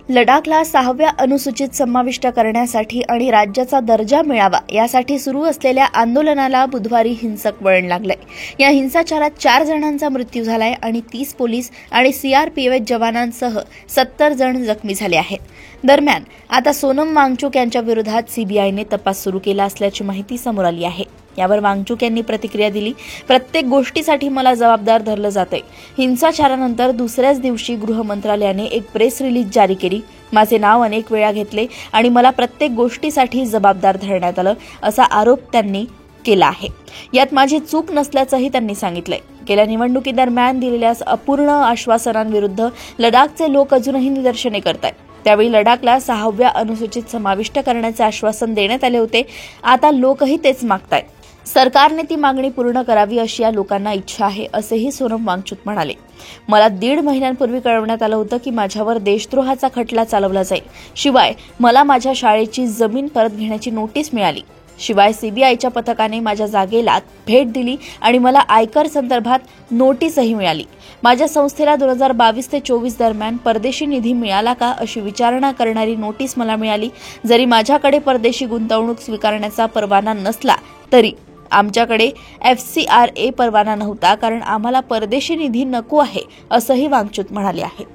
लडाखला 6व्या अनुसूचित समाविष्ट करण्यासाठी आणि राज्याचा दर्जा मिळावा यासाठी सुरू असलेल्या आंदोलनाला बुधवारी हिंसक वळण लागलंय। या हिंसाचारात 4 जणांचा मृत्यू झालाय आणि 30 पोलीस आणि सीआरपीएफ जवानांसह 70 जण जखमी झाले आहेत। दरम्यान आता सोनम वांगचुक यांच्या विरोधात सीबीआयने तपास सुरू केला असल्याची माहिती समोर आली आहे। यावर वांगचुक यांनी प्रतिक्रिया दिली, प्रत्येक गोष्टीसाठी मला जबाबदार धरलं जातंय। हिंसाचारानंतर दुसऱ्याच दिवशी गृह मंत्रालयाने एक प्रेस रिलीज जारी केली। माझे नाव अनेक वेळा घेतले आणि मला प्रत्येक गोष्टीसाठी जबाबदार धरण्यात आलं असा आरोप त्यांनी केला आहे। यात माझी चूक नसल्याचंही त्यांनी सांगितलंय। गेल्या निवडणुकीदरम्यान दिलेल्या अपूर्ण आश्वासनांविरुद्ध लडाखचे लोक अजूनही निदर्शने करतायत। त्यावेळी लडाखला 6व्या अनुसूचित समाविष्ट करण्याचे आश्वासन देण्यात आले होते। आता लोकही तेच मागतायत। सरकारने ती मागणी पूर्ण करावी अशी या लोकांना इच्छा आहे, असेही सोनम वांगचुक म्हणाले। मला 1.5 महिन्यांपूर्वी कळवण्यात आलं होतं की माझ्यावर देशद्रोहाचा खटला चालवला जाईल। शिवाय मला माझ्या शाळेची जमीन परत घेण्याची नोटीस मिळाली। शिवाय सीबीआयच्या पथकाने माझ्या जागेला भेट दिली आणि मला आयकर संदर्भात नोटीसही मिळाली। माझ्या संस्थेला 2022 ते 24 दरम्यान परदेशी निधी मिळाला का अशी विचारणा करणारी नोटीस मला मिळाली। जरी माझ्याकडे परदेशी गुंतवणूक स्वीकारण्याचा परवाना नसला तरी आमच्याकडे FCRA परवाना नव्हता, कारण आम्हाला परदेशी निधी नको आहे, असंही वांगचुक म्हणाले आहेत।